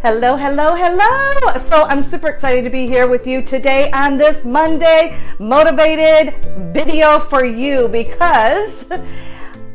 Hello, hello, hello. So I'm super excited to be here with you today on this Monday motivated video for you because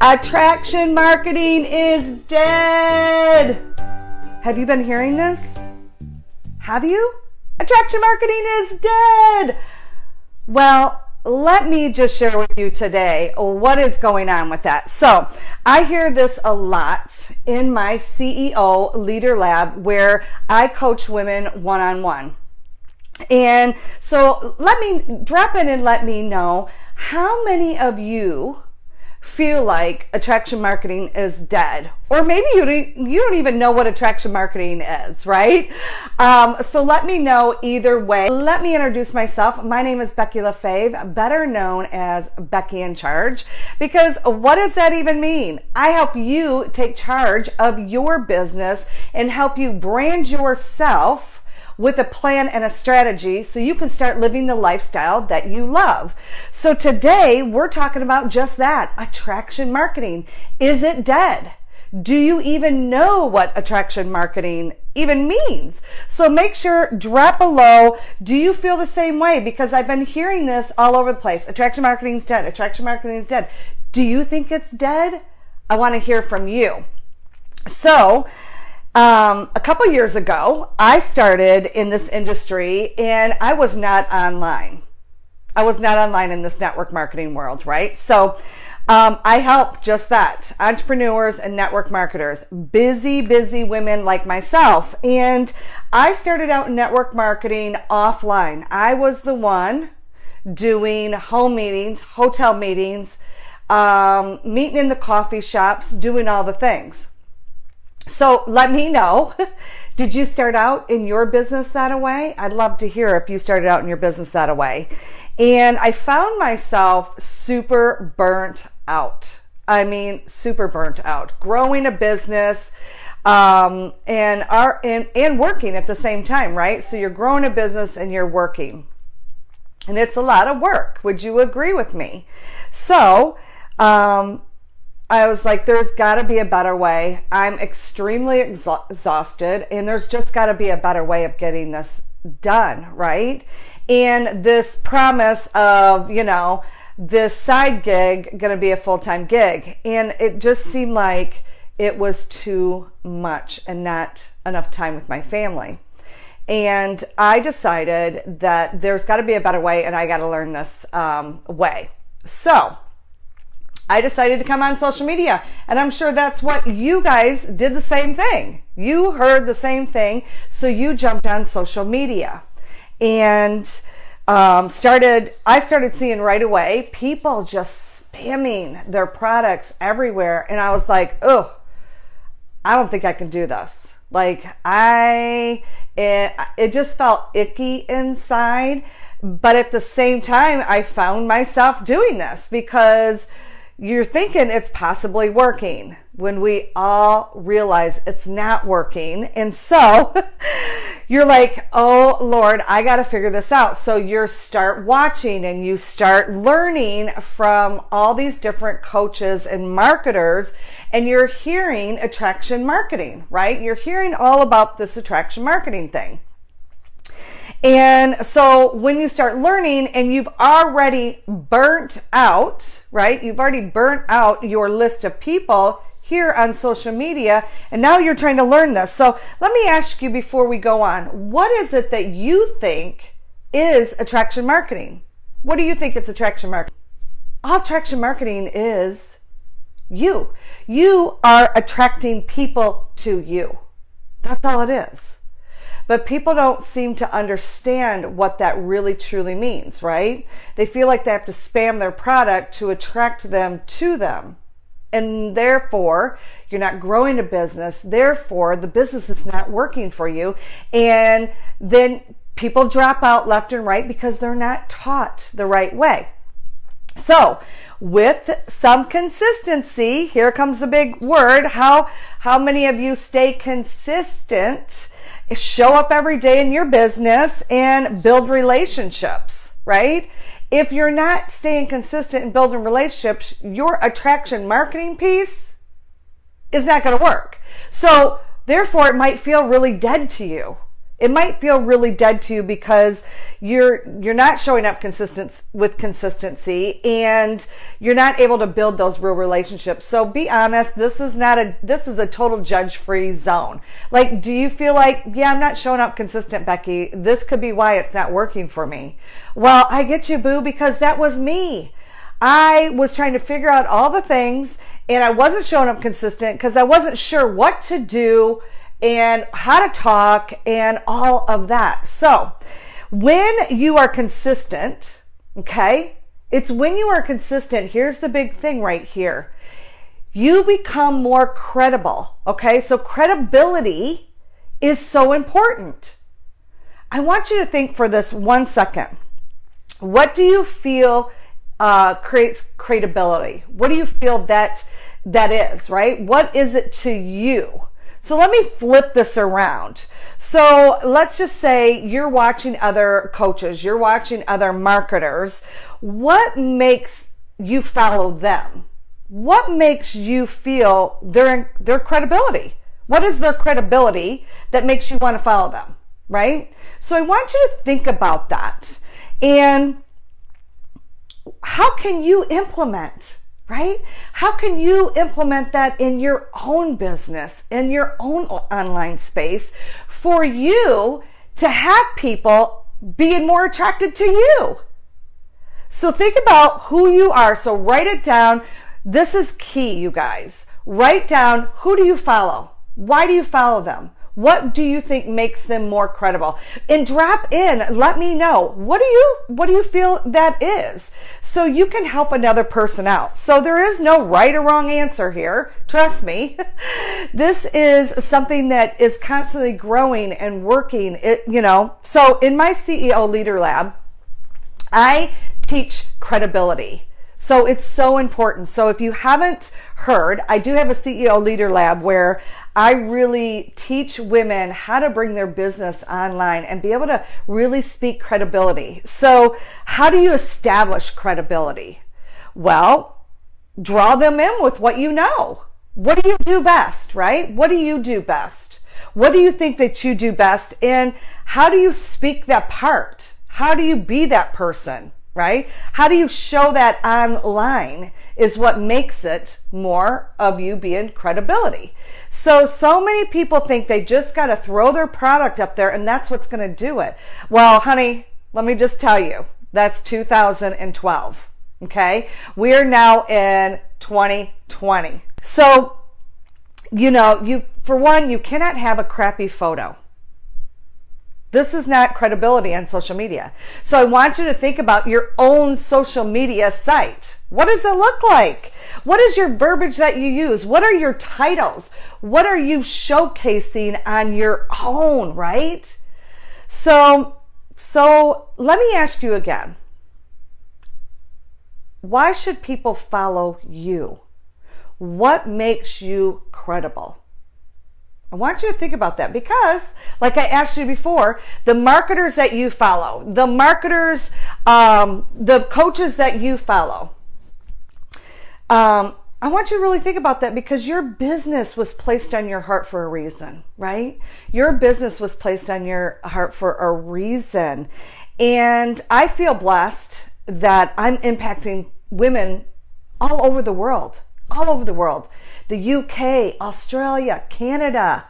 attraction marketing is dead. Have you been hearing this? Have you? Attraction marketing is dead. Well, let me just share with you today what is going on with that. So I hear this a lot in my CEO Leader Lab where I coach women one-on-one. And so let me drop in and let me know how many of you feel like attraction marketing is dead, or maybe you don't even know what attraction marketing is, right? So let me know either way. Let me introduce myself. My name is Becky LaFave, better known as Becky in Charge, because what does that even mean? I help you take charge of your business and help you brand yourself with a plan and a strategy so you can start living the lifestyle that you love. So today we're talking about just that, attraction marketing. Is it dead? Do you even know what attraction marketing even means? So make sure, drop below, do you feel the same way? Because I've been hearing this all over the place. Attraction marketing is dead. Attraction marketing is dead. Do you think it's dead? I want to hear from you. So, a couple years ago, I started in this industry and I was not online. I was not online in this network marketing world, right? So I help just that, entrepreneurs and network marketers, busy women like myself. And I started out in network marketing offline. I was the one doing home meetings, hotel meetings, meeting in the coffee shops, doing all the things. So let me know, did you start out in your business that way? I'd love to hear if you started out in your business that way. And I found myself super burnt out. I mean, super burnt out. Growing a business and working at the same time, right? So you're growing a business and you're working. And it's a lot of work. Would you agree with me? So, I was like, there's got to be a better way. I'm extremely exhausted, and there's just got to be a better way of getting this done, right? And this promise of, this side gig going to be a full-time gig. And it just seemed like it was too much and not enough time with my family. And I decided that there's got to be a better way, and I got to learn this way. So I decided to come on social media, and I'm sure that's what you guys did, the same thing. You heard the same thing, so you jumped on social media. And I started seeing right away people just spamming their products everywhere, and I was like, oh, I don't think I can do this. Like, it just felt icky inside, but at the same time, I found myself doing this because you're thinking it's possibly working when we all realize it's not working. And so you're like, oh Lord, I got to figure this out. So you start watching and you start learning from all these different coaches and marketers, and you're hearing attraction marketing, right? You're hearing all about this attraction marketing thing. And so when you start learning and you've already burnt out, right? You've already burnt out your list of people here on social media, and now you're trying to learn this. So let me ask you before we go on, what is it that you think is attraction marketing? What do you think it's attraction marketing? All attraction marketing is you. You are attracting people to you. That's all it is. But people don't seem to understand what that really truly means, right? They feel like they have to spam their product to attract them to them. And therefore, you're not growing a business. Therefore, the business is not working for you. And then people drop out left and right because they're not taught the right way. So, with some consistency, here comes the big word. How many of you stay consistent? Show up every day in your business and build relationships, right? If you're not staying consistent and building relationships, your attraction marketing piece is not going to work. So Therefore, it might feel really dead to you. It might feel really dead to you because you're not showing up with consistency, and you're not able to build those real relationships. So be honest, this is a total judge-free zone. Like, do you feel like, yeah, I'm not showing up consistent, Becky. This could be why it's not working for me. Well, I get you, boo, because that was me. I was trying to figure out all the things, and I wasn't showing up consistent because I wasn't sure what to do and how to talk and all of that. So when you are consistent, okay, it's when you are consistent, here's the big thing right here. You become more credible, okay? So credibility is so important. I want you to think for this 1 second. What do you feel creates credibility? What do you feel that is, right? What is it to you? So let me flip this around. So let's just say you're watching other coaches, you're watching other marketers. What makes you follow them? What makes you feel their credibility? What is their credibility that makes you want to follow them, right? So I want you to think about that. And how can you implement, right? How can you implement that in your own business, in your own online space, for you to have people being more attracted to you? So think about who you are. So write it down. This is key, you guys. Write down, who do you follow? Why do you follow them? What do you think makes them more credible? And drop in, let me know. What do you feel that is? So you can help another person out. So there is no right or wrong answer here. Trust me. This is something that is constantly growing and working. So in my CEO Leader Lab, I teach credibility. So it's so important. So if you haven't heard, I do have a CEO Leader Lab where I really teach women how to bring their business online and be able to really speak credibility. So how do you establish credibility? Well, draw them in with what you know. What do you do best, right? What do you do best? What do you think that you do best? And how do you speak that part? How do you be that person, right? How do you show that online is what makes it more of you being credibility. So many people think they just got to throw their product up there and that's what's going to do it. Well, honey, let me just tell you, that's 2012. Okay. We are now in 2020. So, for one, you cannot have a crappy photo. This is not credibility on social media. So I want you to think about your own social media site. What does it look like? What is your verbiage that you use? What are your titles? What are you showcasing on your own, right? So let me ask you again. Why should people follow you? What makes you credible? I want you to think about that because, like I asked you before, the marketers that you follow, the marketers, the coaches that you follow, I want you to really think about that because your business was placed on your heart for a reason, right? Your business was placed on your heart for a reason. And I feel blessed that I'm impacting women all over the world. The UK, Australia, Canada,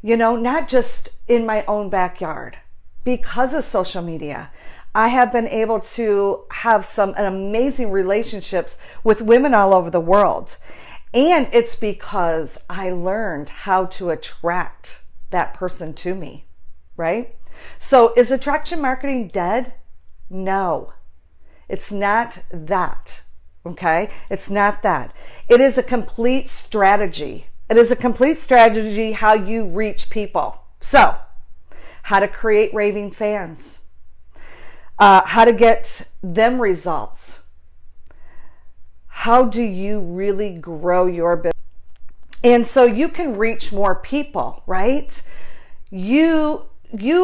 not just in my own backyard. Because of social media, I have been able to have some amazing relationships with women all over the world. And it's because I learned how to attract that person to me, right? So is attraction marketing dead? No, it's not that. Okay? It's not that. It is a complete strategy. It is a complete strategy how you reach people. So, how to create raving fans. How to get them results. How do you really grow your business? And so you can reach more people, right? You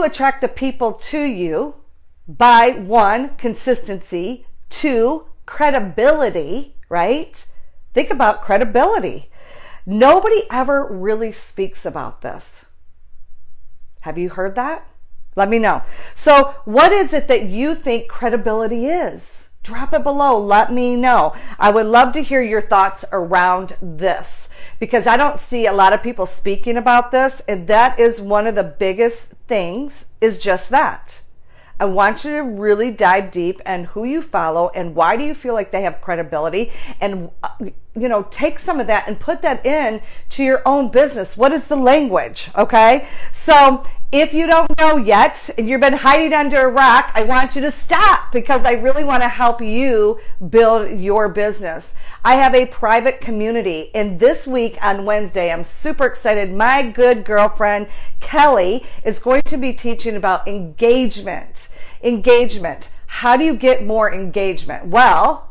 attract the people to you by 1, consistency, 2, credibility, right? Think about credibility. Nobody ever really speaks about this. Have you heard that? Let me know. So what is it that you think credibility is? Drop it below. Let me know. I would love to hear your thoughts around this, because I don't see a lot of people speaking about this. And that is one of the biggest things, is just that. I want you to really dive deep and who you follow and why do you feel like they have credibility, and take some of that and put that in to your own business. What is the language? Okay. So if you don't know yet and you've been hiding under a rock, I want you to stop, because I really want to help you build your business. I have a private community, and this week on Wednesday, I'm super excited. My good girlfriend, Kelly, is going to be teaching about engagement. Engagement. How do you get more engagement? Well,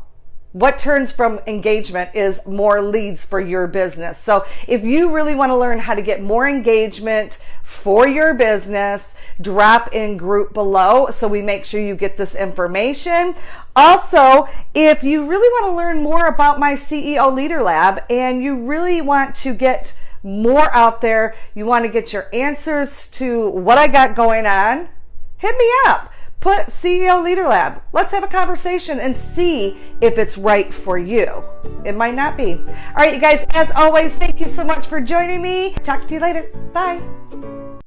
what turns from engagement is more leads for your business. So if you really want to learn how to get more engagement for your business, drop in group below so we make sure you get this information. Also, if you really want to learn more about my CEO Leader Lab and you really want to get more out there, you want to get your answers to what I got going on, hit me up. Put CEO Leader Lab. Let's have a conversation and see if it's right for you. It might not be. All right, you guys, as always, thank you so much for joining me. Talk to you later. Bye.